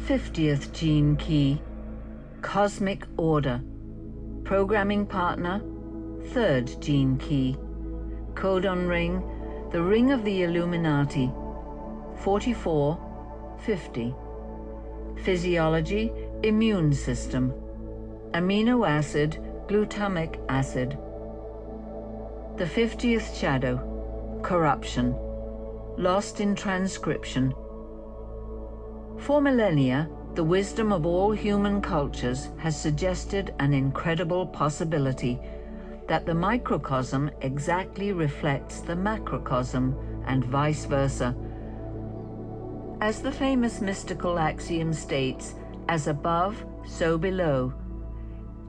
50th gene key, cosmic order. Programming partner, 3rd gene key. Codon ring, the ring of the Illuminati, 4450. Physiology, immune system. Amino acid, glutamic acid. The 50th shadow, corruption. Lost in transcription. For millennia, the wisdom of all human cultures has suggested an incredible possibility that the microcosm exactly reflects the macrocosm and vice versa. As the famous mystical axiom states, as above, so below.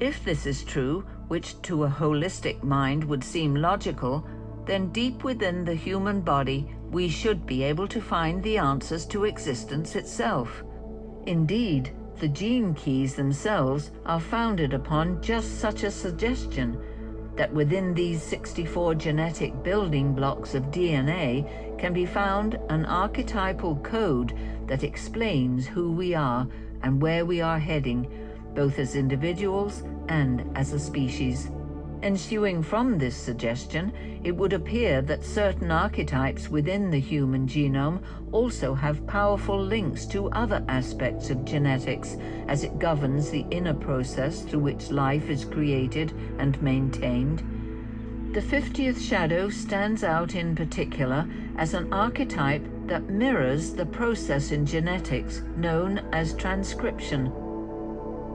If this is true, which to a holistic mind would seem logical, then deep within the human body we should be able to find the answers to existence itself. Indeed, the gene keys themselves are founded upon just such a suggestion, that within these 64 genetic building blocks of DNA can be found an archetypal code that explains who we are and where we are heading, both as individuals and as a species. Ensuing from this suggestion, it would appear that certain archetypes within the human genome also have powerful links to other aspects of genetics, as it governs the inner process through which life is created and maintained. The 50th shadow stands out in particular as an archetype that mirrors the process in genetics known as transcription.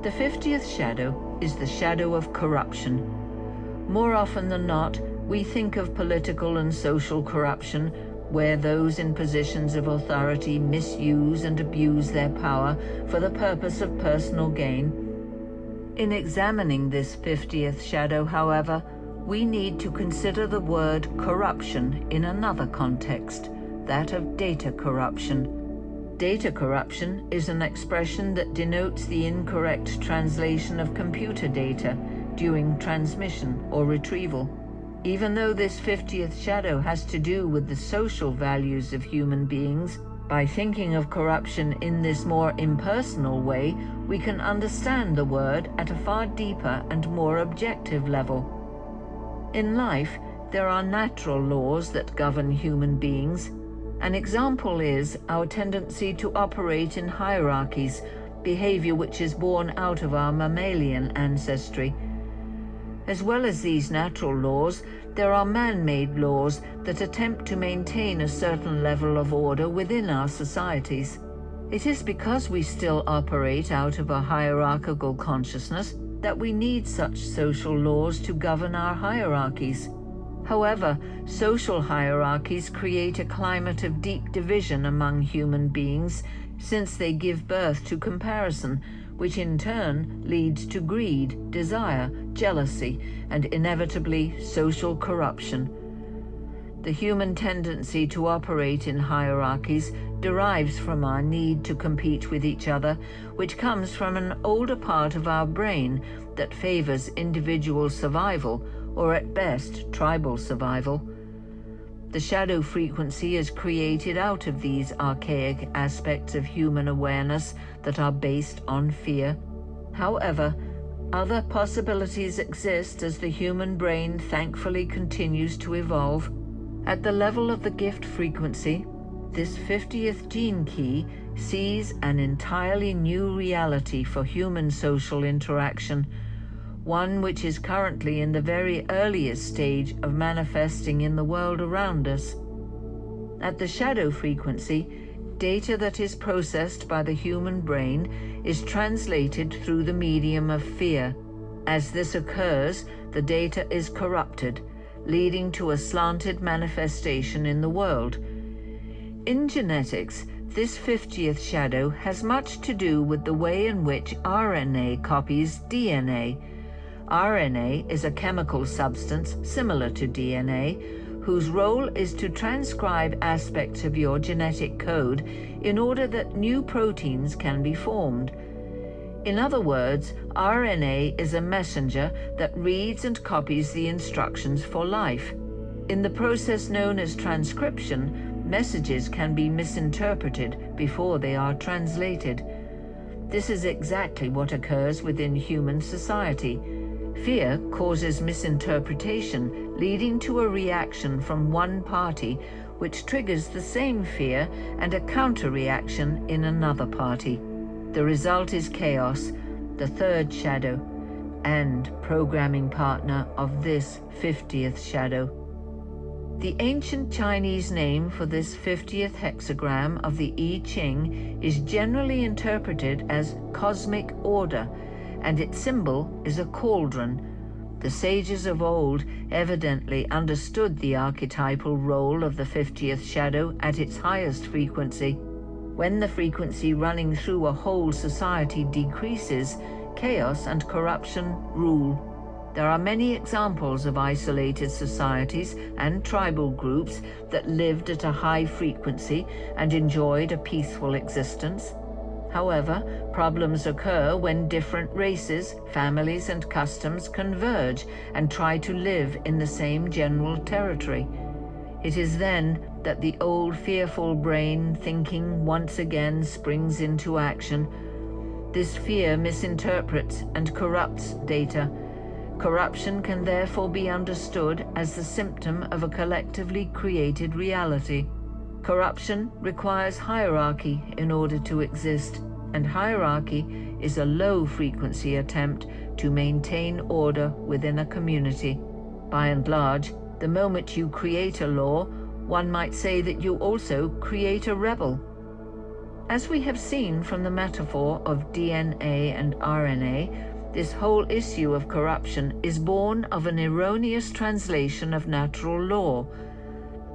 The 50th shadow is the shadow of corruption. More often than not, we think of political and social corruption, where those in positions of authority misuse and abuse their power for the purpose of personal gain. In examining this 50th shadow, however, we need to consider the word corruption in another context, that of data corruption. Data corruption is an expression that denotes the incorrect translation of computer data during transmission or retrieval. Even though this 50th shadow has to do with the social values of human beings, by thinking of corruption in this more impersonal way, we can understand the word at a far deeper and more objective level. In life, there are natural laws that govern human beings. An example is our tendency to operate in hierarchies, behavior which is born out of our mammalian ancestry. As well as these natural laws, there are man-made laws that attempt to maintain a certain level of order within our societies. It is because we still operate out of a hierarchical consciousness that we need such social laws to govern our hierarchies. However, social hierarchies create a climate of deep division among human beings, since they give birth to comparison, which in turn leads to greed, desire, jealousy, and inevitably social corruption. The human tendency to operate in hierarchies derives from our need to compete with each other, which comes from an older part of our brain that favors individual survival, or at best, tribal survival. The shadow frequency is created out of these archaic aspects of human awareness that are based on fear. However, other possibilities exist as the human brain thankfully continues to evolve. At the level of the gift frequency, this 50th gene key sees an entirely new reality for human social interaction, one which is currently in the very earliest stage of manifesting in the world around us. At the shadow frequency, data that is processed by the human brain is translated through the medium of fear. As this occurs, the data is corrupted, leading to a slanted manifestation in the world. In genetics, this 50th shadow has much to do with the way in which RNA copies DNA. RNA is a chemical substance similar to DNA, whose role is to transcribe aspects of your genetic code in order that new proteins can be formed. In other words, RNA is a messenger that reads and copies the instructions for life. In the process known as transcription, messages can be misinterpreted before they are translated. This is exactly what occurs within human society. Fear causes misinterpretation, leading to a reaction from one party, which triggers the same fear and a counter-reaction in another party. The result is chaos, the third shadow, and programming partner of this 50th shadow. The ancient Chinese name for this 50th hexagram of the I Ching is generally interpreted as cosmic order, and its symbol is a cauldron. The sages of old evidently understood the archetypal role of the 50th shadow at its highest frequency. When the frequency running through a whole society decreases, chaos and corruption rule. There are many examples of isolated societies and tribal groups that lived at a high frequency and enjoyed a peaceful existence. However, problems occur when different races, families, and customs converge and try to live in the same general territory. It is then that the old fearful brain thinking once again springs into action. This fear misinterprets and corrupts data. Corruption can therefore be understood as the symptom of a collectively created reality. Corruption requires hierarchy in order to exist, and hierarchy is a low-frequency attempt to maintain order within a community. By and large, the moment you create a law, one might say that you also create a rebel. As we have seen from the metaphor of DNA and RNA, this whole issue of corruption is born of an erroneous translation of natural law.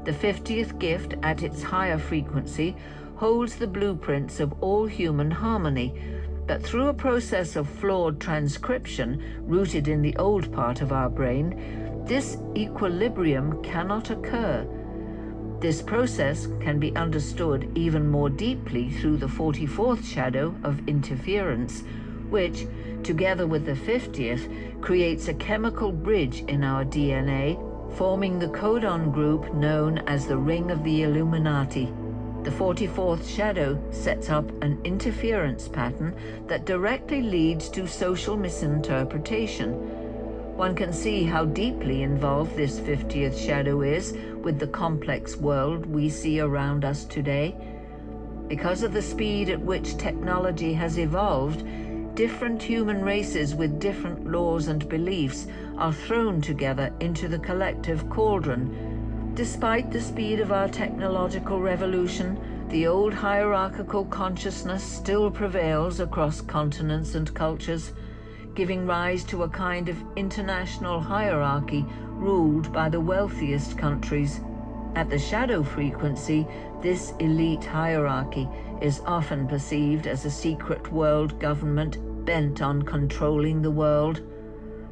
The 50th gift at its higher frequency holds the blueprints of all human harmony, but through a process of flawed transcription rooted in the old part of our brain, this equilibrium cannot occur. This process can be understood even more deeply through the 44th shadow of interference, which, together with the 50th, creates a chemical bridge in our DNA, forming the codon group known as the Ring of the Illuminati. The 44th shadow sets up an interference pattern that directly leads to social misinterpretation. One can see how deeply involved this 50th shadow is with the complex world we see around us today. Because of the speed at which technology has evolved, different human races with different laws and beliefs are thrown together into the collective cauldron. Despite the speed of our technological revolution, the old hierarchical consciousness still prevails across continents and cultures, giving rise to a kind of international hierarchy ruled by the wealthiest countries. At the shadow frequency, this elite hierarchy is often perceived as a secret world government bent on controlling the world,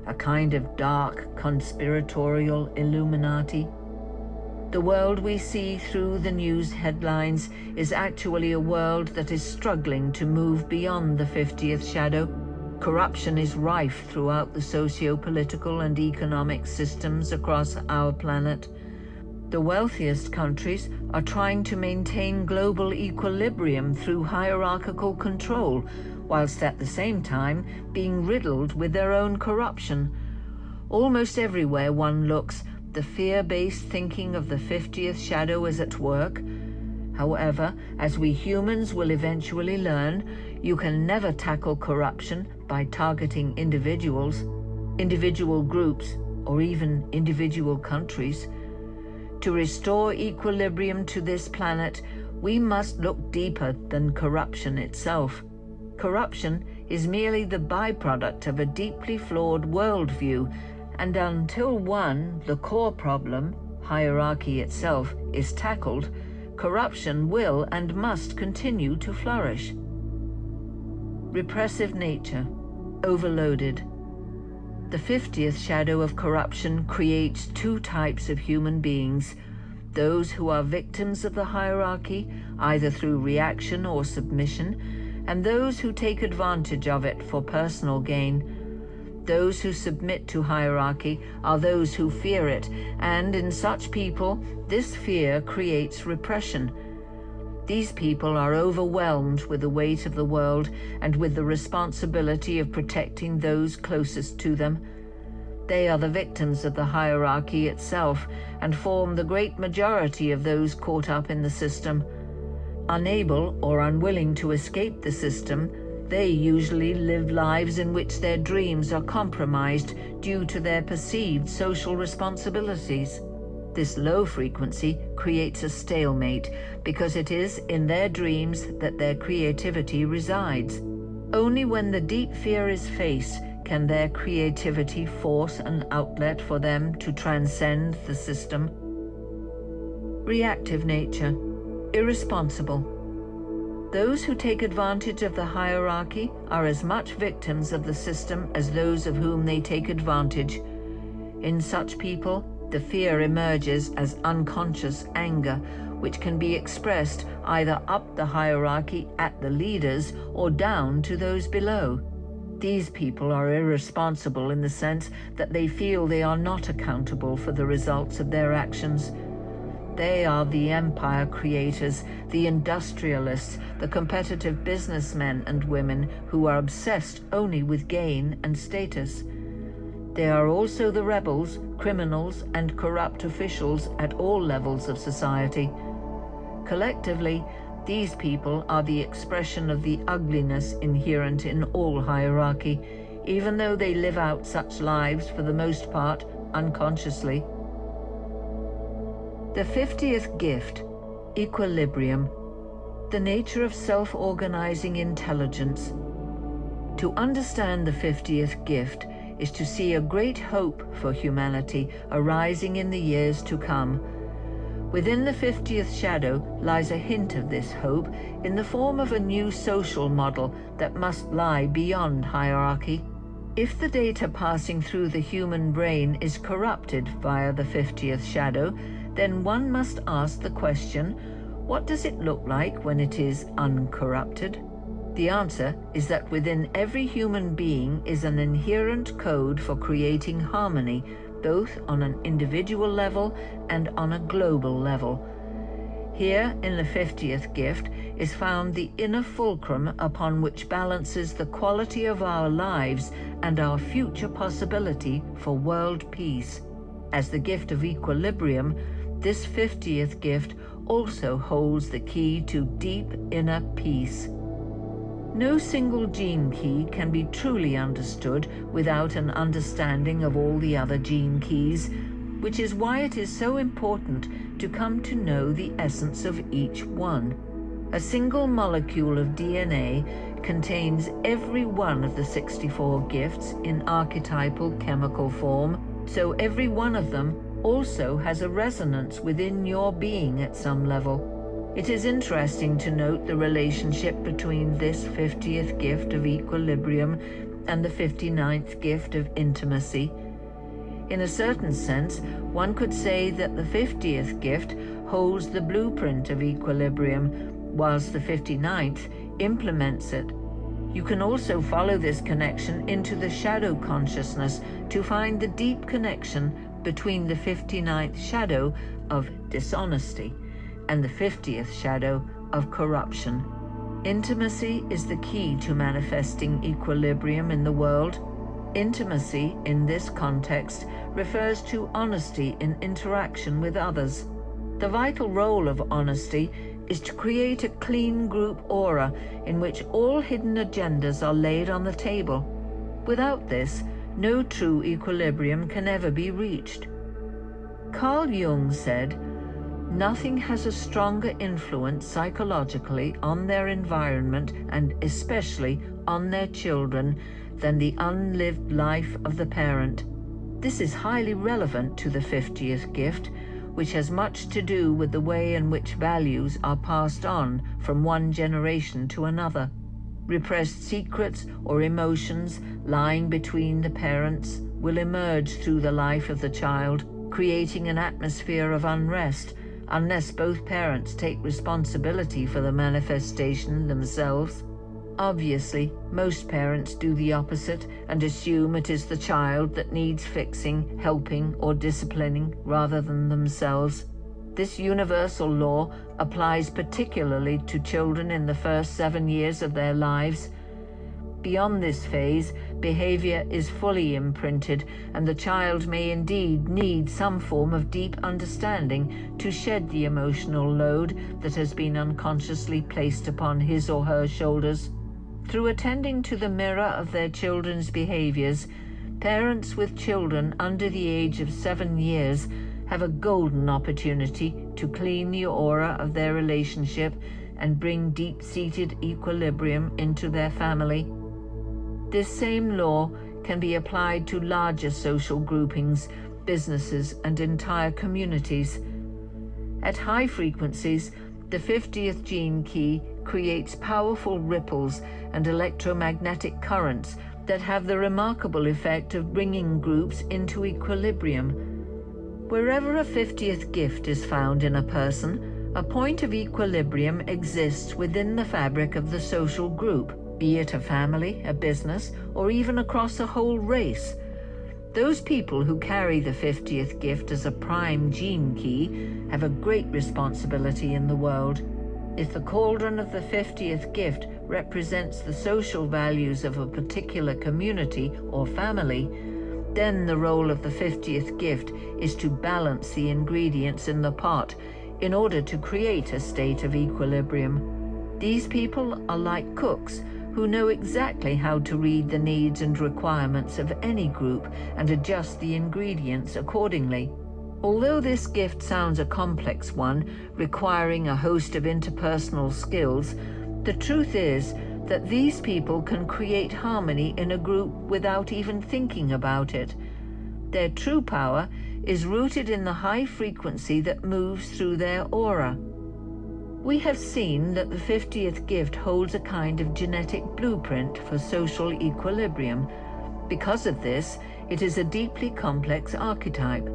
a kind of dark conspiratorial Illuminati. The world we see through the news headlines is actually a world that is struggling to move beyond the 50th shadow. Corruption is rife throughout the socio-political and economic systems across our planet. The wealthiest countries are trying to maintain global equilibrium through hierarchical control, whilst at the same time being riddled with their own corruption. Almost everywhere one looks, the fear-based thinking of the 50th shadow is at work. However, as we humans will eventually learn, you can never tackle corruption by targeting individuals, individual groups, or even individual countries. To restore equilibrium to this planet, we must look deeper than corruption itself. Corruption is merely the byproduct of a deeply flawed worldview, and until the core problem, hierarchy itself, is tackled, corruption will and must continue to flourish. Repressive nature, overloaded. The 50th shadow of corruption creates two types of human beings: those who are victims of the hierarchy, either through reaction or submission, and those who take advantage of it for personal gain. Those who submit to hierarchy are those who fear it, and in such people, this fear creates repression. These people are overwhelmed with the weight of the world and with the responsibility of protecting those closest to them. They are the victims of the hierarchy itself and form the great majority of those caught up in the system. Unable or unwilling to escape the system, they usually live lives in which their dreams are compromised due to their perceived social responsibilities. This low frequency creates a stalemate because it is in their dreams that their creativity resides. Only when the deep fear is faced can their creativity force an outlet for them to transcend the system. Reactive nature, irresponsible. Those who take advantage of the hierarchy are as much victims of the system as those of whom they take advantage. In such people, the fear emerges as unconscious anger, which can be expressed either up the hierarchy at the leaders or down to those below. These people are irresponsible in the sense that they feel they are not accountable for the results of their actions. They are the empire creators, the industrialists, the competitive businessmen and women who are obsessed only with gain and status. They are also the rebels, criminals, and corrupt officials at all levels of society. Collectively, these people are the expression of the ugliness inherent in all hierarchy, even though they live out such lives for the most part unconsciously. The 50th gift, equilibrium, the nature of self-organizing intelligence. To understand the 50th gift is to see a great hope for humanity arising in the years to come. Within the 50th shadow lies a hint of this hope in the form of a new social model that must lie beyond hierarchy. If the data passing through the human brain is corrupted via the 50th shadow, then one must ask the question, what does it look like when it is uncorrupted? The answer is that within every human being is an inherent code for creating harmony, both on an individual level and on a global level. Here in the 50th gift is found the inner fulcrum upon which balances the quality of our lives and our future possibility for world peace. As the gift of equilibrium, this 50th gift also holds the key to deep inner peace. No single gene key can be truly understood without an understanding of all the other gene keys, which is why it is so important to come to know the essence of each one. A single molecule of DNA contains every one of the 64 gifts in archetypal chemical form, so every one of them also has a resonance within your being at some level. It is interesting to note the relationship between this 50th gift of equilibrium and the 59th gift of intimacy. In a certain sense, one could say that the 50th gift holds the blueprint of equilibrium, whilst the 59th implements it. You can also follow this connection into the shadow consciousness to find the deep connection between the 59th shadow of dishonesty and the 50th shadow of corruption. Intimacy is the key to manifesting equilibrium in the world. Intimacy, in this context, refers to honesty in interaction with others. The vital role of honesty is to create a clean group aura in which all hidden agendas are laid on the table. Without this, no true equilibrium can ever be reached. Carl Jung said, "Nothing has a stronger influence psychologically on their environment and especially on their children than the unlived life of the parent." This is highly relevant to the 50th gift, which has much to do with the way in which values are passed on from one generation to another. Repressed secrets or emotions lying between the parents will emerge through the life of the child, creating an atmosphere of unrest unless both parents take responsibility for the manifestation themselves. Obviously, most parents do the opposite and assume it is the child that needs fixing, helping, or disciplining rather than themselves. This universal law applies particularly to children in the first 7 years of their lives. Beyond this phase, behavior is fully imprinted, and the child may indeed need some form of deep understanding to shed the emotional load that has been unconsciously placed upon his or her shoulders. Through attending to the mirror of their children's behaviors, parents with children under the age of 7 years have a golden opportunity to clean the aura of their relationship and bring deep-seated equilibrium into their family. This same law can be applied to larger social groupings, businesses, and entire communities. At high frequencies, the 50th gene key creates powerful ripples and electromagnetic currents that have the remarkable effect of bringing groups into equilibrium. Wherever a 50th gift is found in a person, a point of equilibrium exists within the fabric of the social group, be it a family, a business, or even across a whole race. Those people who carry the 50th gift as a prime gene key have a great responsibility in the world. If the cauldron of the 50th gift represents the social values of a particular community or family, then the role of the 50th gift is to balance the ingredients in the pot in order to create a state of equilibrium. These people are like cooks who know exactly how to read the needs and requirements of any group and adjust the ingredients accordingly. Although this gift sounds a complex one, requiring a host of interpersonal skills, the truth is that these people can create harmony in a group without even thinking about it. Their true power is rooted in the high frequency that moves through their aura. We have seen that the 50th gift holds a kind of genetic blueprint for social equilibrium. Because of this, it is a deeply complex archetype.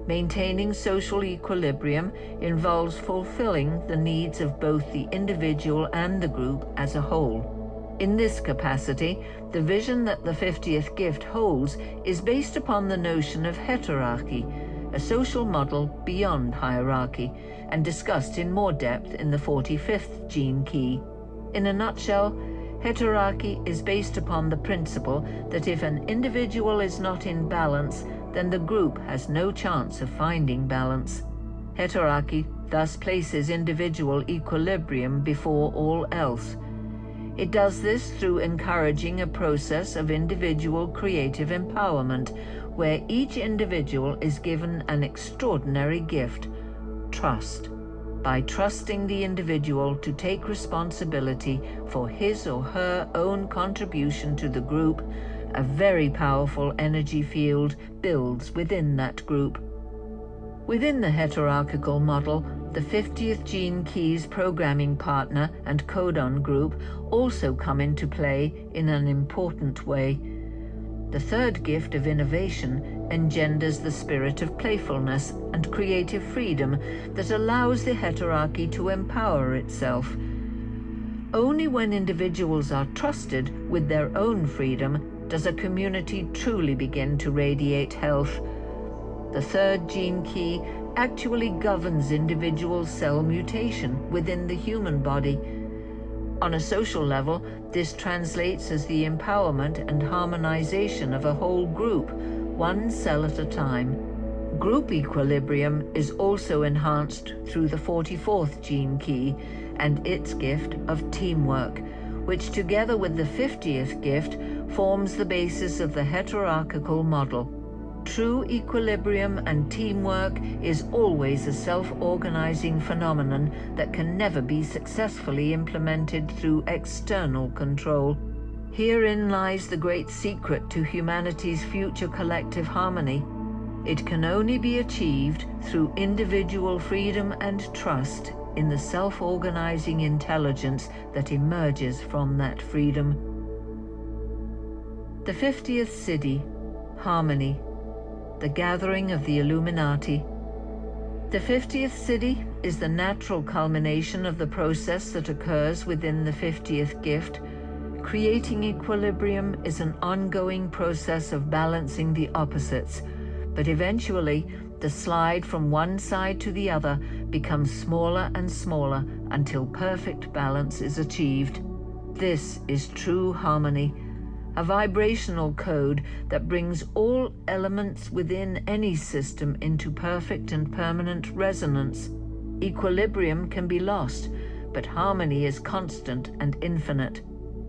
Maintaining social equilibrium involves fulfilling the needs of both the individual and the group as a whole. In this capacity, the vision that the 50th gift holds is based upon the notion of heterarchy, a social model beyond hierarchy, and discussed in more depth in the 45th gene key. In a nutshell, heterarchy is based upon the principle that if an individual is not in balance, then the group has no chance of finding balance. Heterarchy thus places individual equilibrium before all else. It does this through encouraging a process of individual creative empowerment, where each individual is given an extraordinary gift: trust. By trusting the individual to take responsibility for his or her own contribution to the group, a very powerful energy field builds within that group. Within the hierarchical model, the 50th gene key's programming partner and codon group also come into play in an important way. The third gift of innovation engenders the spirit of playfulness and creative freedom that allows the heterarchy to empower itself. Only when individuals are trusted with their own freedom does a community truly begin to radiate health. The third gene key actually governs individual cell mutation within the human body. On a social level, this translates as the empowerment and harmonization of a whole group, one cell at a time. Group equilibrium is also enhanced through the 44th gene key and its gift of teamwork, which together with the 50th gift forms the basis of the heterarchical model. True equilibrium and teamwork is always a self-organizing phenomenon that can never be successfully implemented through external control. Herein lies the great secret to humanity's future collective harmony. It can only be achieved through individual freedom and trust in the self-organizing intelligence that emerges from that freedom. The 50th Siddhi, harmony, the gathering of the Illuminati. The 50th Siddhi is the natural culmination of the process that occurs within the 50th gift. Creating equilibrium is an ongoing process of balancing the opposites, but eventually The slide from one side to the other becomes smaller and smaller until perfect balance is achieved. This is true harmony, a vibrational code that brings all elements within any system into perfect and permanent resonance. Equilibrium can be lost, but harmony is constant and infinite.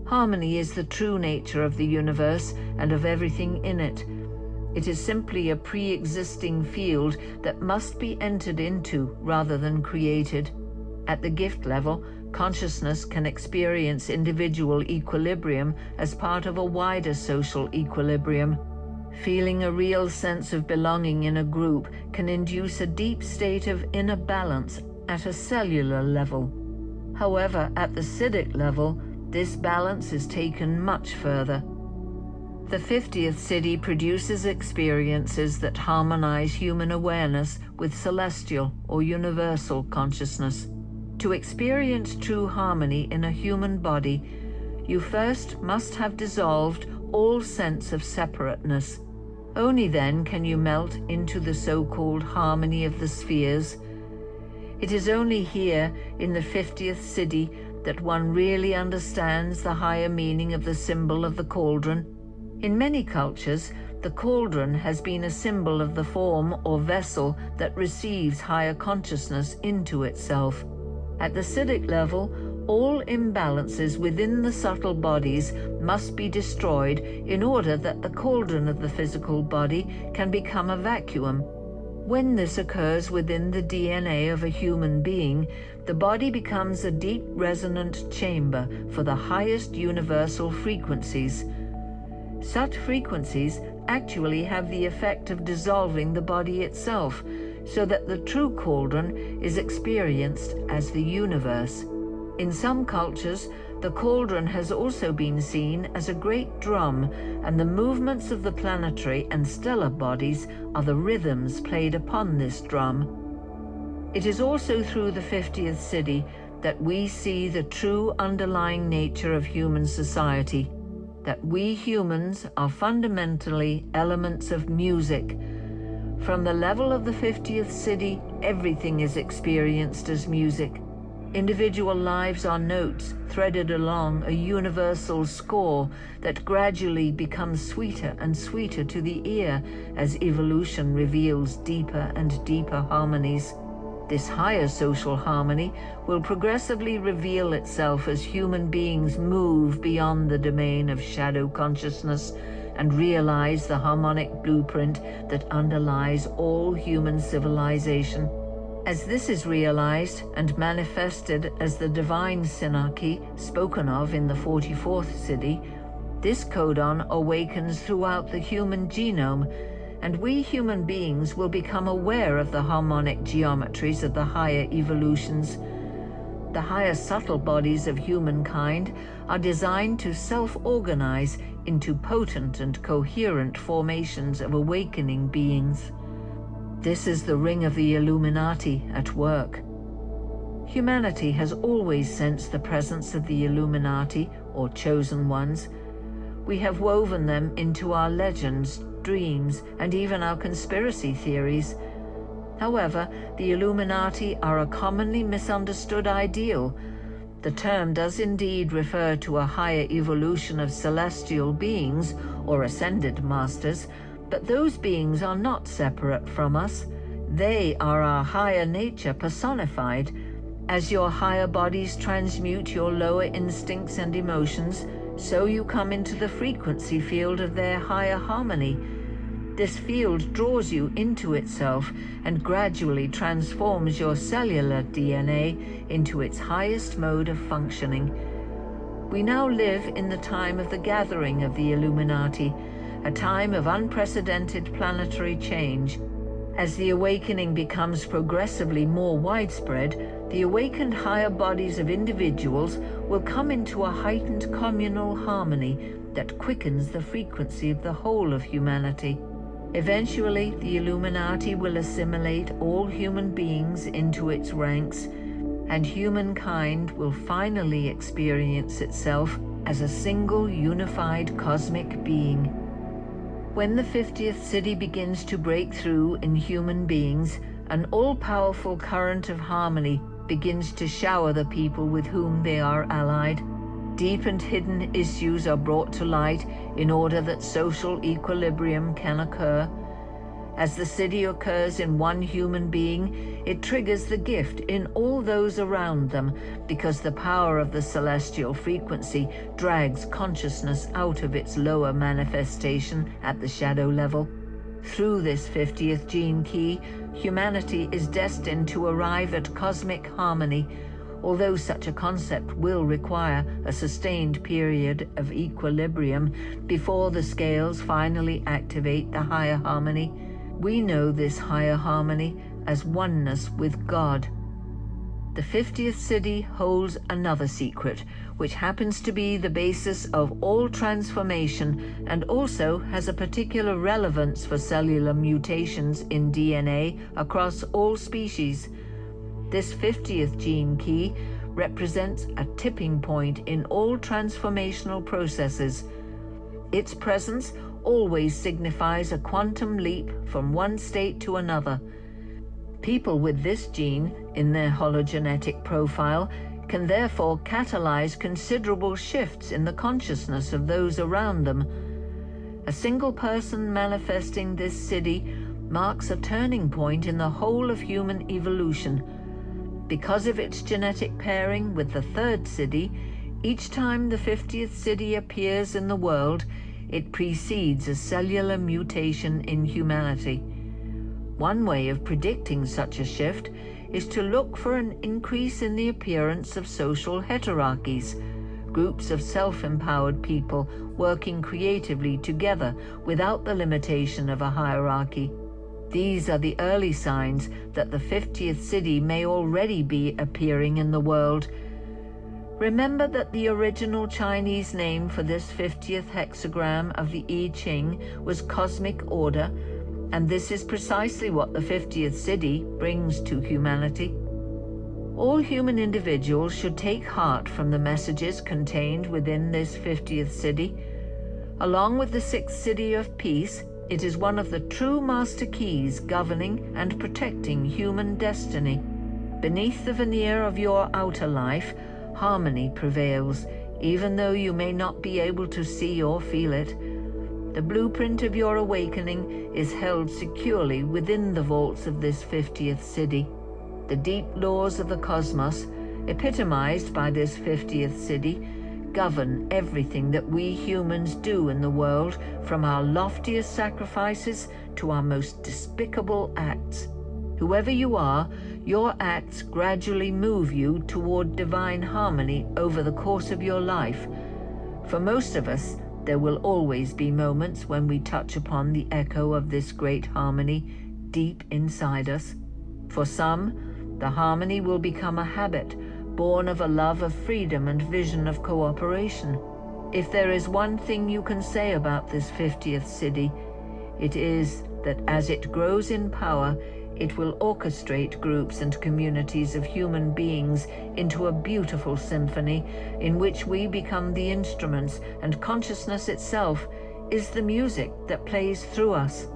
Harmony is the true nature of the universe and of everything in it. It is simply a pre-existing field that must be entered into rather than created. At the gift level, consciousness can experience individual equilibrium as part of a wider social equilibrium. Feeling a real sense of belonging in a group can induce a deep state of inner balance at a cellular level. However, at the Siddhic level, this balance is taken much further. The 50th Siddhi produces experiences that harmonize human awareness with celestial or universal consciousness. To experience true harmony in a human body, you first must have dissolved all sense of separateness. Only then can you melt into the so-called harmony of the spheres. It is only here in the 50th Siddhi that one really understands the higher meaning of the symbol of the cauldron. In many cultures, the cauldron has been a symbol of the form or vessel that receives higher consciousness into itself. At the Siddhic level, all imbalances within the subtle bodies must be destroyed in order that the cauldron of the physical body can become a vacuum. When this occurs within the DNA of a human being, the body becomes a deep resonant chamber for the highest universal frequencies. Such frequencies actually have the effect of dissolving the body itself, so that the true cauldron is experienced as the universe. In some cultures, the cauldron has also been seen as a great drum, and the movements of the planetary and stellar bodies are the rhythms played upon this drum. It is also through the 50th Siddhi that we see the true underlying nature of human society, that we humans are fundamentally elements of music. From the level of the 50th Siddhi, everything is experienced as music. Individual lives are notes threaded along a universal score that gradually becomes sweeter and sweeter to the ear as evolution reveals deeper and deeper harmonies. This higher social harmony will progressively reveal itself as human beings move beyond the domain of shadow consciousness and realize the harmonic blueprint that underlies all human civilization. As this is realized and manifested as the divine synarchy spoken of in the 44th Siddhi, this codon awakens throughout the human genome, and we human beings will become aware of the harmonic geometries of the higher evolutions. The higher subtle bodies of humankind are designed to self-organize into potent and coherent formations of awakening beings. This is the ring of the Illuminati at work. Humanity has always sensed the presence of the Illuminati, or chosen ones. We have woven them into our legends, dreams, and even our conspiracy theories. However, the Illuminati are a commonly misunderstood ideal. The term does indeed refer to a higher evolution of celestial beings or ascended masters, but those beings are not separate from us. They are our higher nature personified. As your higher bodies transmute your lower instincts and emotions, so you come into the frequency field of their higher harmony. This field draws you into itself and gradually transforms your cellular DNA into its highest mode of functioning. We now live in the time of the gathering of the Illuminati, a time of unprecedented planetary change. As the awakening becomes progressively more widespread, the awakened higher bodies of individuals will come into a heightened communal harmony that quickens the frequency of the whole of humanity. Eventually, the Illuminati will assimilate all human beings into its ranks, and humankind will finally experience itself as a single unified cosmic being. When the 50th Siddhi begins to break through in human beings, an all-powerful current of harmony begins to shower the people with whom they are allied. Deep and hidden issues are brought to light in order that social equilibrium can occur. As the Siddhi occurs in one human being, it triggers the gift in all those around them, because the power of the celestial frequency drags consciousness out of its lower manifestation at the shadow level. Through this 50th gene key, humanity is destined to arrive at cosmic harmony, although such a concept will require a sustained period of equilibrium before the scales finally activate the higher harmony. We know this higher harmony as oneness with God. The 50th Siddhi holds another secret, which happens to be the basis of all transformation and also has a particular relevance for cellular mutations in DNA across all species. This 50th gene key represents a tipping point in all transformational processes. Its presence always signifies a quantum leap from one state to another. People with this gene in their hologenetic profile can therefore catalyze considerable shifts in the consciousness of those around them. A single person manifesting this Siddhi marks a turning point in the whole of human evolution. Because of its genetic pairing with the third Siddhi, each time the 50th Siddhi appears in the world, it precedes a cellular mutation in humanity. One way of predicting such a shift is to look for an increase in the appearance of social heterarchies, groups of self-empowered people working creatively together without the limitation of a hierarchy. These are the early signs that the 50th Siddhi may already be appearing in the world. Remember that the original Chinese name for this 50th hexagram of the I Ching was cosmic order, and this is precisely what the 50th Siddhi brings to humanity. All human individuals should take heart from the messages contained within this 50th Siddhi. Along with the 6th Siddhi of peace, it is one of the true master keys governing and protecting human destiny. Beneath the veneer of your outer life, harmony prevails, even though you may not be able to see or feel it. The blueprint of your awakening is held securely within the vaults of this 50th Siddhi. The deep laws of the cosmos, epitomized by this 50th Siddhi, govern everything that we humans do in the world, from our loftiest sacrifices to our most despicable acts. Whoever you are, your acts gradually move you toward divine harmony over the course of your life. For most of us, there will always be moments when we touch upon the echo of this great harmony deep inside us. For some, the harmony will become a habit, born of a love of freedom and vision of cooperation. If there is one thing you can say about this 50th Siddhi, it is that as it grows in power, it will orchestrate groups and communities of human beings into a beautiful symphony in which we become the instruments, and consciousness itself is the music that plays through us.